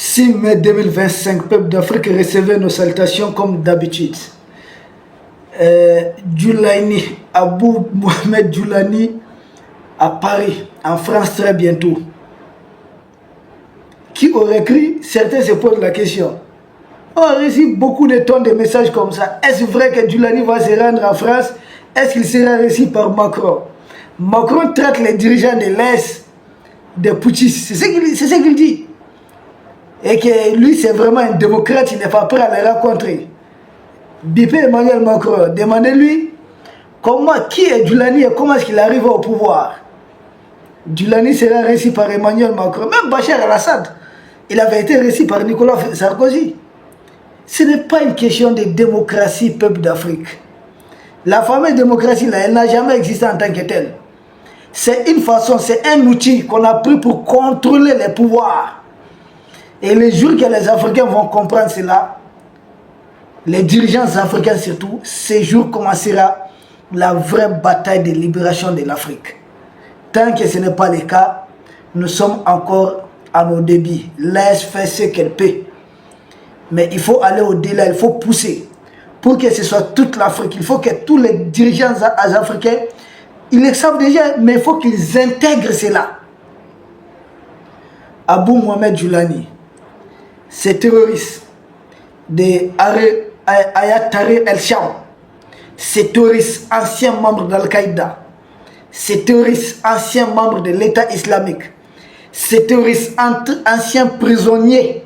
6 mai 2025, peuple d'Afrique, recevez nos salutations comme d'habitude. Djoulani, Abou Mohamed Djoulani, à Paris, en France très bientôt. Qui aurait écrit? Certains se posent la question. On a reçu beaucoup de tonnes de messages comme ça. Est-ce vrai que Djoulani va se rendre en France? Est-ce qu'il sera reçu par Macron? Macron traite les dirigeants de l'Est de putschistes. C'est ce qu'il dit. Et que lui, c'est vraiment un démocrate, il n'est pas prêt à les rencontrer. Bipé Emmanuel Macron, demandez-lui qui est Djoulani et comment est-ce qu'il arrive au pouvoir. Djoulani sera reçu par Emmanuel Macron. Même Bachar el-Assad, il avait été reçu par Nicolas Sarkozy. Ce n'est pas une question de démocratie, peuple d'Afrique. La fameuse démocratie, là, elle n'a jamais existé en tant que telle. C'est une façon, c'est un outil qu'on a pris pour contrôler les pouvoirs. Et le jour que les Africains vont comprendre cela, les dirigeants africains surtout, ce jour commencera la vraie bataille de libération de l'Afrique. Tant que ce n'est pas le cas, nous sommes encore à nos débuts. Laisse faire ce qu'elle peut. Mais il faut aller au-delà, il faut pousser. Pour que ce soit toute l'Afrique, il faut que tous les dirigeants africains, ils le savent déjà, mais il faut qu'ils intègrent cela. Abou Mohamed Djoulani, ces terroristes de Ayat Tahrir el-Sham, ces terroristes anciens membres d'Al-Qaïda, ces terroristes anciens membres de l'État islamique, ces terroristes anciens prisonniers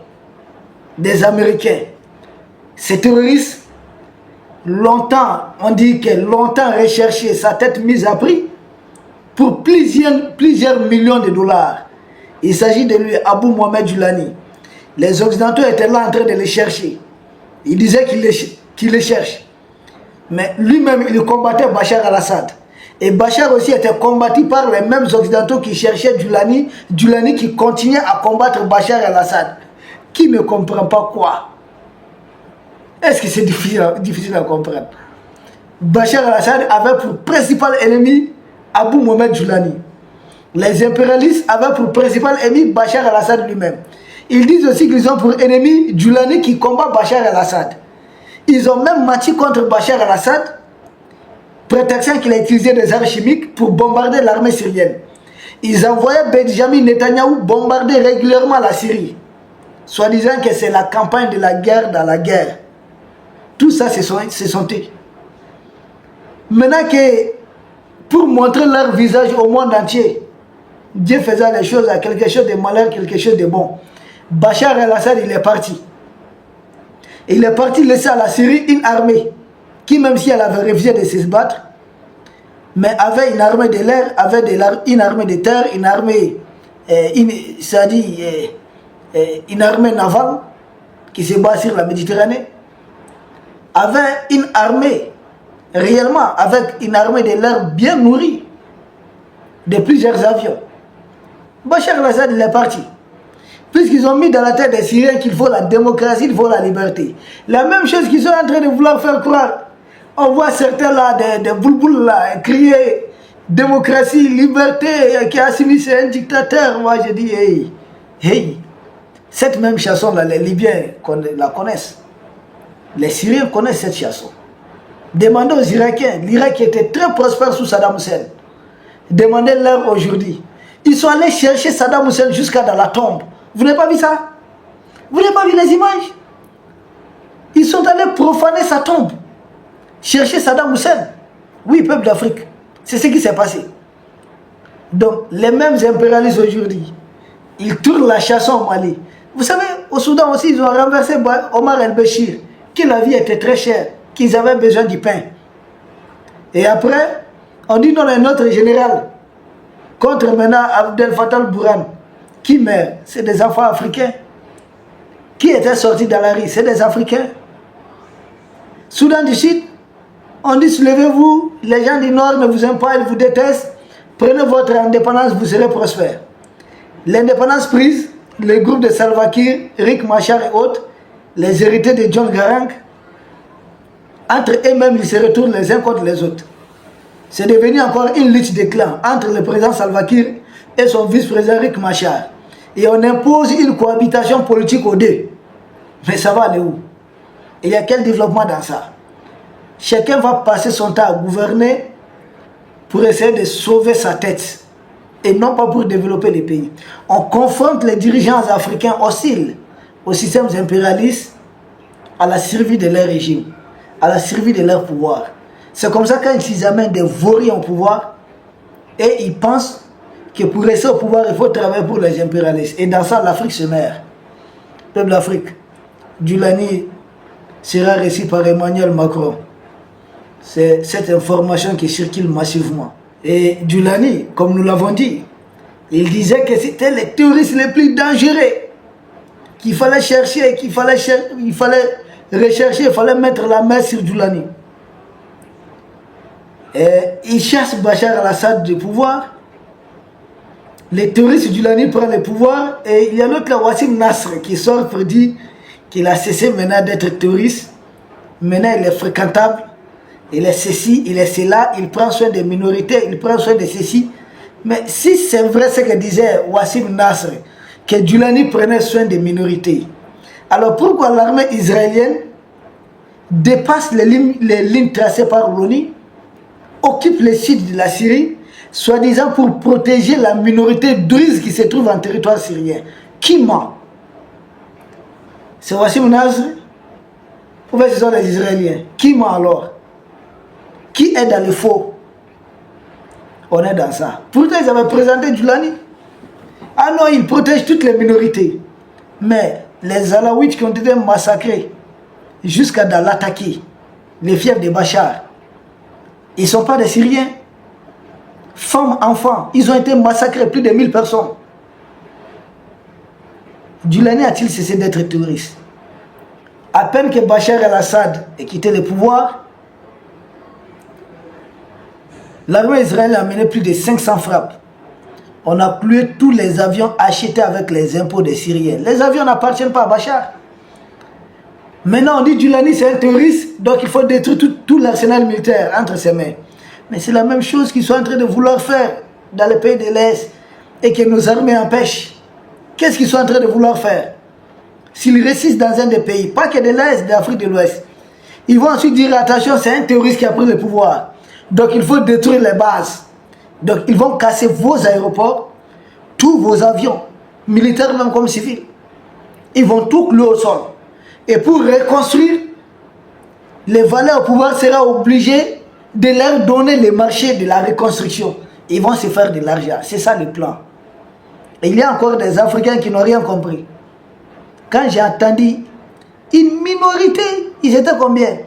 des Américains, ces terroristes, longtemps, on dit que longtemps recherché, sa tête mise à prix pour plusieurs millions de dollars. Il s'agit de lui, Abou Mohamed Djoulani. Les Occidentaux étaient là en train de le chercher. Il disait qu'il le cherche. Mais lui-même, il combattait Bachar el-Assad. Et Bachar aussi était combattu par les mêmes Occidentaux qui cherchaient Djoulani. Djoulani qui continuait à combattre Bachar el-Assad. Qui ne comprend pas quoi? Est-ce que c'est difficile à comprendre? Bachar el-Assad avait pour principal ennemi Abou Mohamed Djoulani. Les impérialistes avaient pour principal ennemi Bachar el-Assad lui-même. Ils disent aussi qu'ils ont pour ennemi Djoulani qui combat Bachar el-Assad. Ils ont même menti contre Bachar el-Assad, prétextant qu'il a utilisé des armes chimiques pour bombarder l'armée syrienne. Ils envoyaient Benjamin Netanyahou bombarder régulièrement la Syrie, soi-disant que c'est la campagne de la guerre dans la guerre. Tout ça, c'est son thé. Maintenant que, pour montrer leur visage au monde entier, Dieu faisait les choses à quelque chose de malheur, quelque chose de bon. Bachar el-Assad, il est parti. Il est parti laisser à la Syrie une armée qui, même si elle avait refusé de se battre, mais avait une armée de l'air, avait une armée de terre, une armée, une armée navale qui se bat sur la Méditerranée, avait une armée, réellement, avec une armée de l'air bien nourrie, de plusieurs avions. Bachar el-Assad, il est parti. Puisqu'ils ont mis dans la tête des Syriens qu'il faut la démocratie, il faut la liberté. La même chose qu'ils sont en train de vouloir faire croire. On voit certains là, des boulboules là, crier démocratie, liberté, qui Assimi c'est un dictateur. Moi je dis, hey, cette même chanson là, les Libyens la connaissent. Les Syriens connaissent cette chanson. Demandez aux Irakiens, l'Irak était très prospère sous Saddam Hussein. Demandez-leur aujourd'hui. Ils sont allés chercher Saddam Hussein jusqu'à dans la tombe. Vous n'avez pas vu ça? Vous n'avez pas vu les images? Ils sont allés profaner sa tombe. Chercher Saddam Hussein. Oui, peuple d'Afrique. C'est ce qui s'est passé. Donc, les mêmes impérialistes aujourd'hui, ils tournent la chanson au Mali. Vous savez, au Soudan aussi, ils ont renversé Omar el-Béchir, que la vie était très chère, qu'ils avaient besoin du pain. Et après, on dit non, notre général, contre maintenant Abdel Fattah al-Burhan, qui meurt, c'est des enfants africains. Qui étaient sortis dans la rue, c'est des Africains. Soudan du Sud, on dit soulevez-vous, les gens du Nord ne vous aiment pas, ils vous détestent. Prenez votre indépendance, vous serez prospères. L'indépendance prise, le groupe de Salva Kiir, Riek Machar et autres, les héritiers de John Garang, entre eux-mêmes, ils se retournent les uns contre les autres. C'est devenu encore une lutte de clans entre le président Salva Kiir et son vice-président Riek Machar. et on impose une cohabitation politique aux deux. Mais ça va aller où? Il y a quel développement dans ça? Chacun va passer son temps à gouverner pour essayer de sauver sa tête et non pas pour développer les pays. On confronte les dirigeants africains hostiles aux systèmes impérialistes à la survie de leur régime, à la survie de leur pouvoir. C'est comme ça quand ils amènent des vauriens au pouvoir et ils pensent que pour rester au pouvoir, il faut travailler pour les impérialistes. Et dans ça, l'Afrique se meurt. Peuple d'Afrique, Djoulani sera reçu par Emmanuel Macron. C'est cette information qui circule massivement. Et Djoulani, comme nous l'avons dit, il disait que c'était les terroristes les plus dangereux, qu'il fallait chercher, il fallait rechercher, il fallait mettre la main sur Djoulani. Et il chasse Bachar al-Assad du pouvoir. Les terroristes Djoulani prennent le pouvoir et il y a l'autre, Wassim Nasr, qui sort pour dire qu'il a cessé maintenant d'être terroriste. Maintenant il est fréquentable, il est ceci, il est cela, il prend soin des minorités, il prend soin de ceci. Mais si c'est vrai ce que disait Wassim Nasr, que Djoulani prenait soin des minorités, alors pourquoi l'armée israélienne dépasse les lignes tracées par l'ONU, occupe le sud de la Syrie, soi-disant pour protéger la minorité druze qui se trouve en territoire syrien? Qui ment? C'est Wassim Nasr? Ou bien ce sont les Israéliens? Qui ment alors? Qui est dans le faux? On est dans ça. Pourtant, ils avaient présenté Djoulani. Ah non, ils protègent toutes les minorités. Mais les Alaouites qui ont été massacrés jusqu'à dans l'attaquer, les fiefs de Bachar, ils ne sont pas des Syriens. Femmes, enfants, ils ont été massacrés, plus de 1000 personnes. Djoulani a-t-il cessé d'être terroriste? À peine que Bachar el-Assad ait quitté le pouvoir, l'armée israélienne a mené plus de 500 frappes. On a cloué tous les avions achetés avec les impôts des Syriens. Les avions n'appartiennent pas à Bachar. Maintenant on dit Djoulani c'est un terroriste, donc il faut détruire tout l'arsenal militaire entre ses mains. Mais c'est la même chose qu'ils sont en train de vouloir faire dans les pays de l'Est et que nos armées empêchent. Qu'est-ce qu'ils sont en train de vouloir faire? S'ils résistent dans un des pays, pas que de l'Est, d'Afrique de l'Ouest, ils vont ensuite dire attention, c'est un terroriste qui a pris le pouvoir. Donc il faut détruire les bases. Donc ils vont casser vos aéroports, tous vos avions, militaires même comme civils. Ils vont tout clouer au sol. Et pour reconstruire, les valeurs au pouvoir seront obligés de leur donner les marchés de la reconstruction. Ils vont se faire de l'argent. C'est ça le plan. Et il y a encore des Africains qui n'ont rien compris. Quand j'ai entendu une minorité, ils étaient combien?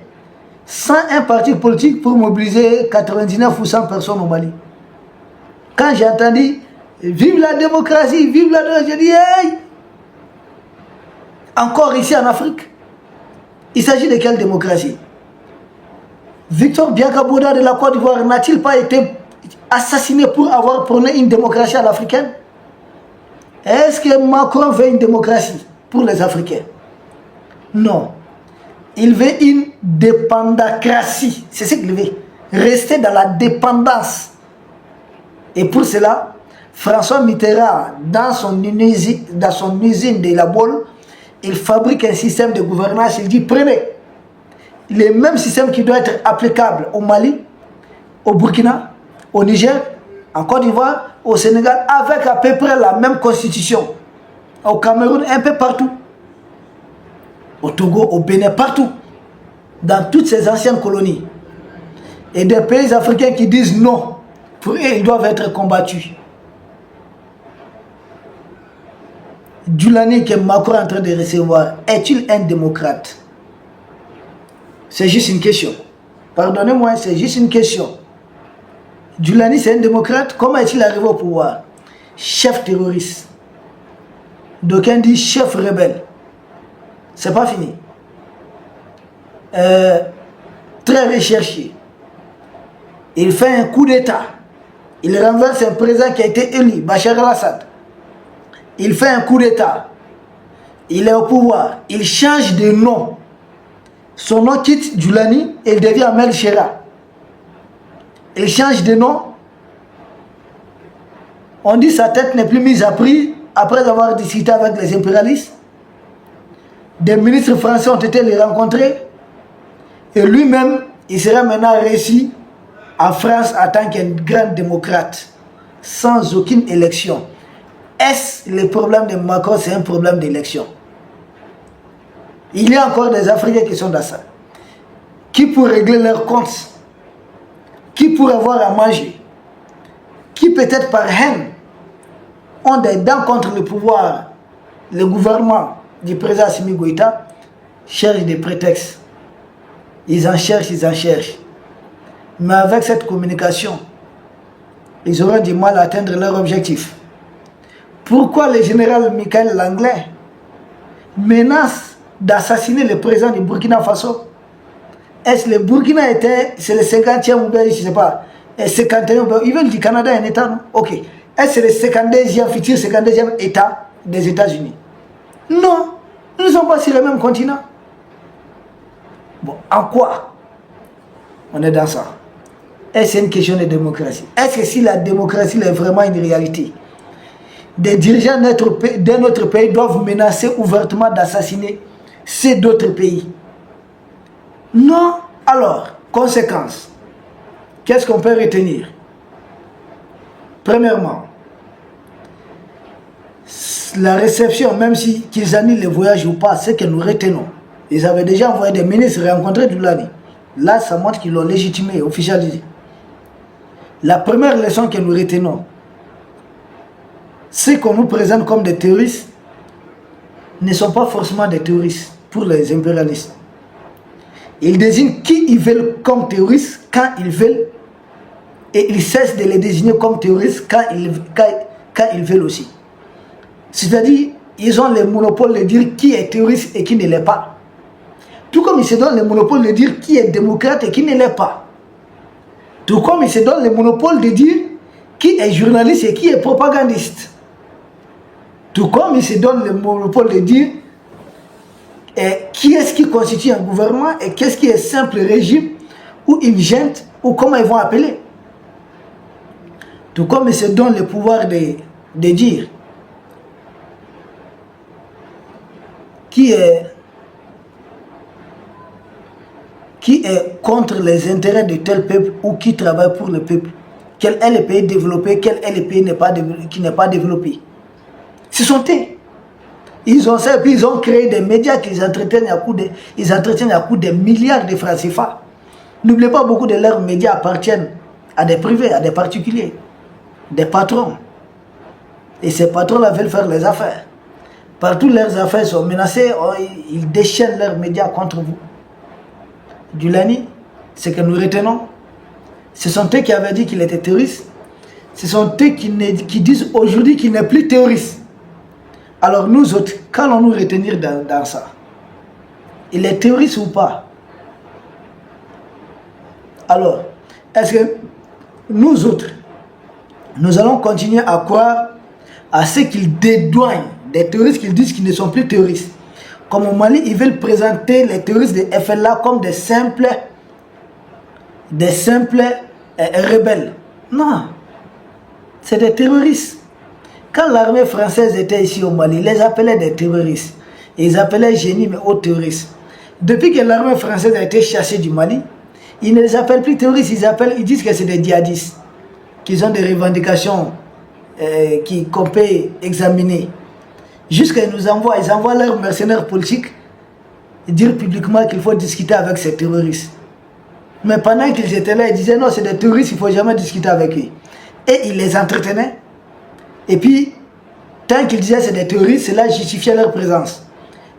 101 partis politiques pour mobiliser 99 ou 100 personnes au Mali. Quand j'ai entendu vive la démocratie, j'ai dit hey! Encore ici en Afrique, il s'agit de quelle démocratie? Victor Biakabouda de la Côte d'Ivoire n'a-t-il pas été assassiné pour avoir prôné une démocratie à l'africaine? Est-ce que Macron veut une démocratie pour les Africains? Non. Il veut une dépendacratie. C'est ce qu'il veut. Rester dans la dépendance. Et pour cela, François Mitterrand, dans son usine de la Baule, il fabrique un système de gouvernance. Il dit prenez le même système qui doit être applicable au Mali, au Burkina, au Niger, en Côte d'Ivoire, au Sénégal, avec à peu près la même constitution. Au Cameroun, un peu partout. Au Togo, au Bénin, partout. Dans toutes ces anciennes colonies. Et des pays africains qui disent non. Pour eux, ils doivent être combattus. Djoulani que Macron est en train de recevoir, est-il un démocrate? C'est juste une question. Pardonnez-moi, c'est juste une question. Djoulani c'est un démocrate, comment est-il arrivé au pouvoir? Chef terroriste. D'aucuns disent chef rebelle. C'est pas fini. Très recherché. Il fait un coup d'état. Il renverse un président qui a été élu, Bachar el-Assad. Il fait un coup d'état. Il est au pouvoir. Il change de nom. Son nom quitte Djoulani et il devient Ahmed Chera. Il change de nom. On dit sa tête n'est plus mise à prix après avoir discuté avec les impérialistes, des ministres français ont été les rencontrer et lui-même, il sera maintenant réussi en France en tant qu'un grand démocrate, sans aucune élection. Est-ce le problème de Macron, c'est un problème d'élection? Il y a encore des Africains qui sont dans ça. Qui pour régler leurs comptes, qui pour avoir à manger, qui peut-être par haine ont des dents contre le pouvoir, le gouvernement du président Assimi Goïta, cherchent des prétextes. Ils en cherchent, ils en cherchent. Mais avec cette communication, ils auront du mal à atteindre leur objectif. Pourquoi le général Michael Langlais menace d'assassiner le président du Burkina Faso? Est-ce que le Burkina était, c'est le 50e ou bien, je ne sais pas, 51e, ils veulent du Canada un État, non? Ok. Est-ce que c'est le 52e, futur 52e État des États-Unis? Non, nous ne sommes pas sur le même continent. Bon, en quoi on est dans ça? Est-ce que c'est une question de démocratie? Est-ce que si la démocratie est vraiment une réalité, des dirigeants d'un autre pays doivent menacer ouvertement d'assassiner ces d'autres pays? Non. Alors, conséquence, qu'est-ce qu'on peut retenir? Premièrement, la réception, même si qu'ils annulent le voyage ou pas, c'est que nous retenons. Ils avaient déjà envoyé des ministres rencontrer Doulani. Là, ça montre qu'ils l'ont légitimé, officialisé. La première leçon que nous retenons, ceux qu'on nous présente comme des terroristes ne sont pas forcément des terroristes pour les impérialistes. Ils désignent qui ils veulent comme terroristes quand ils veulent et ils cessent de les désigner comme terroristes quand ils veulent aussi. C'est-à-dire, ils ont le monopole de dire qui est terroriste et qui ne l'est pas. Tout comme ils se donnent le monopole de dire qui est démocrate et qui ne l'est pas. Tout comme ils se donnent le monopole de dire qui est journaliste et qui est propagandiste. Tout comme ils se donnent le monopole de dire qui est-ce qui constitue un gouvernement et qu'est-ce qui est simple régime ou une junte ou comment ils vont appeler. Tout comme ils se donnent le pouvoir de dire qui est contre les intérêts de tel peuple ou qui travaille pour le peuple. Quel est le pays développé, quel est le pays qui n'est pas développé. Ce sont eux. Ils ont ça et puis ils ont créé des médias qu'ils entretiennent à coup de milliards de francs CFA. N'oubliez pas, beaucoup de leurs médias appartiennent à des privés, à des particuliers, des patrons. Et ces patrons-là veulent faire les affaires. Partout leurs affaires sont menacées, ils déchaînent leurs médias contre vous. Doulani, ce que nous retenons, ce sont eux qui avaient dit qu'il était terroriste. Ce sont eux qui disent aujourd'hui qu'il n'est plus terroriste. Alors nous autres, qu'allons-nous retenir dans ça? Il est terroriste ou pas? Alors, est-ce que nous autres, nous allons continuer à croire à ceux qu'ils dédouanent des terroristes, qu'ils disent qu'ils ne sont plus terroristes? Comme au Mali, ils veulent présenter les terroristes de FLA comme des simples rebelles. Non, c'est des terroristes. Quand l'armée française était ici au Mali, ils les appelaient des terroristes. Ils appelaient génie, mais hauts terroristes. Depuis que l'armée française a été chassée du Mali, ils ne les appellent plus terroristes, ils disent que c'est des djihadistes, qu'ils ont des revendications qu'on peut examiner. Jusqu'à ils envoient leurs mercenaires politiques dire publiquement qu'il faut discuter avec ces terroristes. Mais pendant qu'ils étaient là, ils disaient non, c'est des terroristes, il ne faut jamais discuter avec eux. Et ils les entretenaient. Et puis, tant qu'ils disaient c'est des terroristes, cela justifiait leur présence.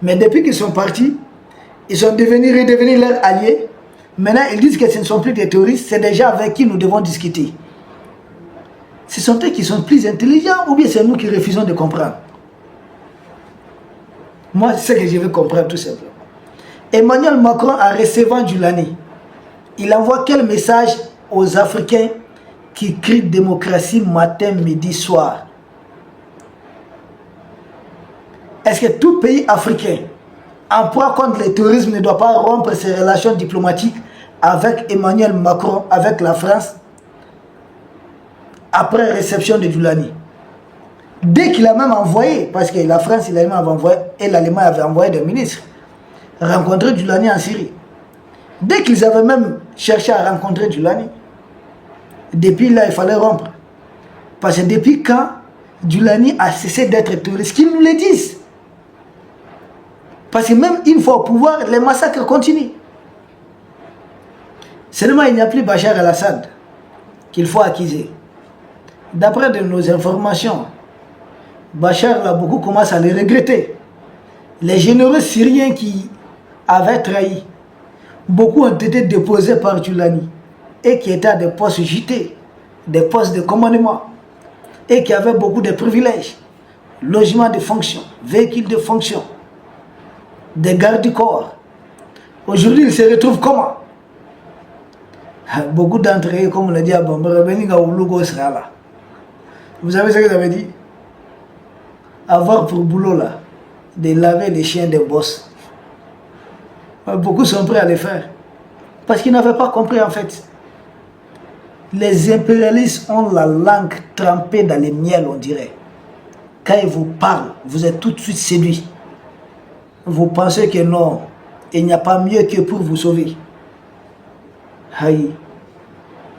Mais depuis qu'ils sont partis, ils sont redevenus leurs alliés. Maintenant, ils disent que ce ne sont plus des terroristes, c'est des gens avec qui nous devons discuter. Ce sont eux qui sont plus intelligents ou bien c'est nous qui refusons de comprendre? Moi, c'est ce que je veux comprendre tout simplement. Emmanuel Macron, en recevant Doulani, il envoie quel message aux Africains qui crient démocratie matin, midi, soir? Est-ce que tout pays africain en proie contre le terrorisme ne doit pas rompre ses relations diplomatiques avec Emmanuel Macron, avec la France, après réception de Doulani? Dès qu'il a même envoyé, parce que la France et l'Allemagne avaient envoyé, et l'Allemagne avait envoyé des ministres, rencontrer Djoulani en Syrie. Dès qu'ils avaient même cherché à rencontrer Djoulani, depuis là, il fallait rompre. Parce que depuis quand Djoulani a cessé d'être terroriste, qu'ils nous le disent. Parce que même une fois au pouvoir, les massacres continuent. Seulement, il n'y a plus Bachar el-Assad qu'il faut accuser. D'après nos informations, Bachar, là, beaucoup commencent à les regretter. Les généraux syriens qui avaient trahi, beaucoup ont été déposés par Djoulani et qui étaient à des postes JT, des postes de commandement et qui avaient beaucoup de privilèges, logement de fonction, véhicules de fonction, des gardes du corps. Aujourd'hui, ils se retrouvent comment? Beaucoup d'entre eux, comme on l'a dit à Bambara, sera là. Vous savez ce que ça veut dire? Avoir pour boulot là, de laver les chiens des boss. Beaucoup sont prêts à le faire. Parce qu'ils n'avaient pas compris en fait. Les impérialistes ont la langue trempée dans les miels, on dirait. Quand ils vous parlent, vous êtes tout de suite séduit. Vous pensez que non, il n'y a pas mieux que pour vous sauver. Aïe.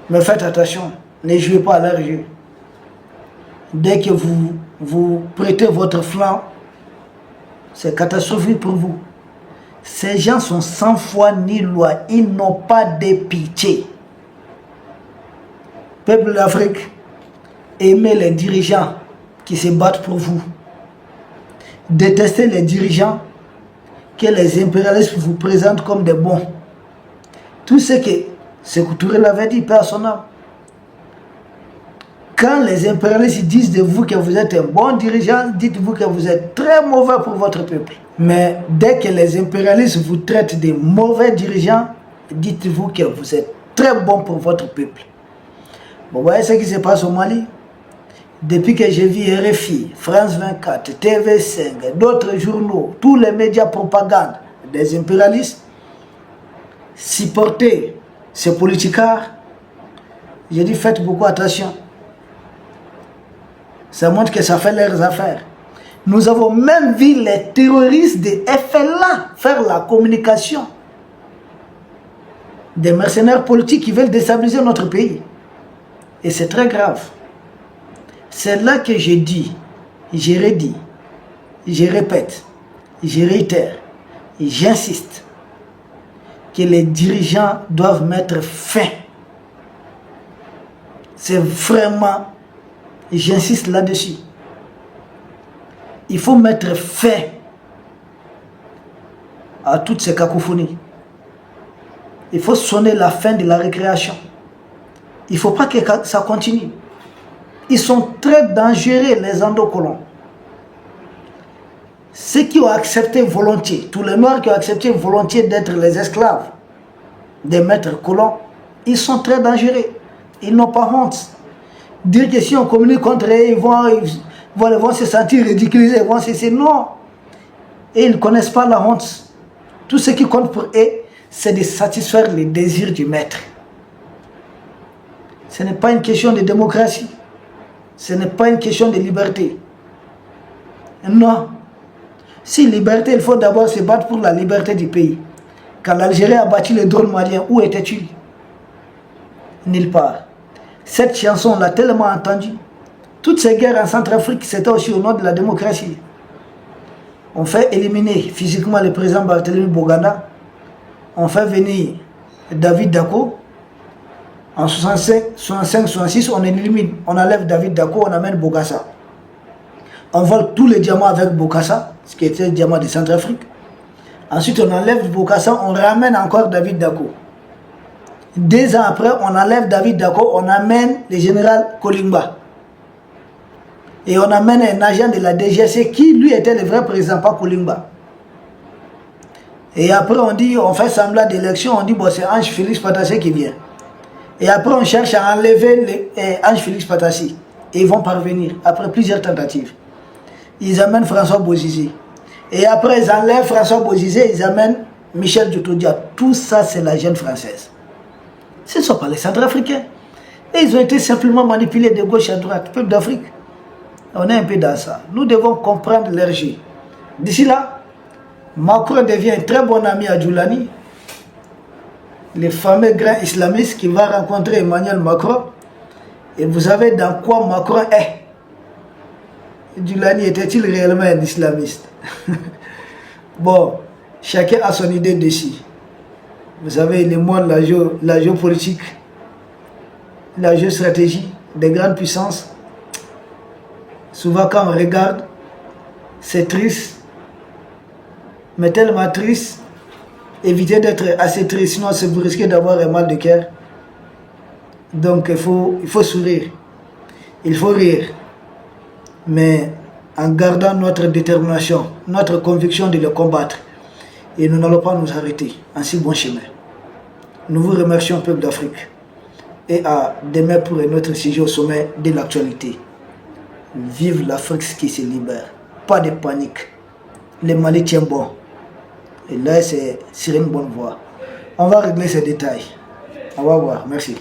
Mais faites attention, ne jouez pas à leur jeu. Dès que vous prêtez votre flanc, c'est catastrophique pour vous. Ces gens sont sans foi ni loi, ils n'ont pas de pitié. Peuple d'Afrique, aimez les dirigeants qui se battent pour vous. Détestez les dirigeants que les impérialistes vous présentent comme des bons. Tout ce que Sékou Touré l'avait dit, paix à son âme. Quand les impérialistes disent de vous que vous êtes un bon dirigeant, dites-vous que vous êtes très mauvais pour votre peuple. Mais dès que les impérialistes vous traitent de mauvais dirigeants, dites-vous que vous êtes très bon pour votre peuple. Vous voyez ce qui se passe au Mali? Depuis que j'ai vu RFI, France 24, TV5, d'autres journaux, tous les médias propagande des impérialistes supporter ces politicards, j'ai dit faites beaucoup attention. Ça montre que ça fait leurs affaires. Nous avons même vu les terroristes de FLA faire la communication. Des mercenaires politiques qui veulent déstabiliser notre pays. Et c'est très grave. C'est là que je dis, je redis, je répète, je réitère, j'insiste que les dirigeants doivent mettre fin. C'est vraiment, j'insiste là-dessus. Il faut mettre fin à toutes ces cacophonies. Il faut sonner la fin de la récréation. Il ne faut pas que ça continue. Ils sont très dangereux, les endocolons. Ceux qui ont accepté volontiers, tous les Noirs qui ont accepté volontiers d'être les esclaves des maîtres colons, ils sont très dangereux. Ils n'ont pas honte. Dire que si on communique contre eux, ils vont se sentir ridiculisés, ils vont cesser. Non. Et ils ne connaissent pas la honte. Tout ce qui compte pour eux, c'est de satisfaire les désirs du maître. Ce n'est pas une question de démocratie. Ce n'est pas une question de liberté. Non. Si liberté, il faut d'abord se battre pour la liberté du pays. Quand l'Algérie a battu les drôles maliens, où étais-tu? Nulle part. Cette chanson, on l'a tellement entendue. Toutes ces guerres en Centrafrique, c'était aussi au nom de la démocratie. On fait éliminer physiquement le président Barthélemy Boganda. On fait venir David Dacko. En 65-66, on élimine, on enlève David Dacko, on amène Bokassa. On vole tous les diamants avec Bokassa, ce qui était le diamant de Centrafrique. Ensuite, on enlève Bokassa, on ramène encore David Dacko. 2 ans après, on enlève David Dacko, on amène le général Kolimba. Et on amène un agent de la DGC qui, lui, était le vrai président, pas Kolimba. Et après, on dit, on fait semblant d'élection, on dit, bon, c'est Ange Félix Patassé qui vient. Et après, on cherche à enlever Ange Félix Patassi. Et ils vont parvenir, après plusieurs tentatives. Ils amènent François Bozizé. Et après, ils enlèvent François Bozizé, ils amènent Michel Djotodia. Tout ça, c'est la jeune française. Ce ne sont pas les Centrafricains. Et ils ont été simplement manipulés de gauche à droite, peuple d'Afrique. On est un peu dans ça. Nous devons comprendre leur jeu. D'ici là, Macron devient un très bon ami à Djoulani, le fameux grand islamiste qui va rencontrer Emmanuel Macron. Et vous savez dans quoi Macron est. Djoulani était-il réellement un islamiste? Bon, chacun a son idée dessus. Vous savez, le monde, la géopolitique, la géostratégie des grandes puissances, souvent quand on regarde, c'est triste, mais tellement triste. Évitez d'être assez triste, sinon vous risquez d'avoir un mal de cœur. Donc il faut sourire, il faut rire, mais en gardant notre détermination, notre conviction de le combattre. Et nous n'allons pas nous arrêter en si bon chemin. Nous vous remercions, peuple d'Afrique. Et à demain pour un autre sujet au sommet de l'actualité. Vive l'Afrique qui se libère. Pas de panique. Le Mali tient bon. Et là, c'est sur une bonne voie. On va régler ces détails. Au revoir. Merci.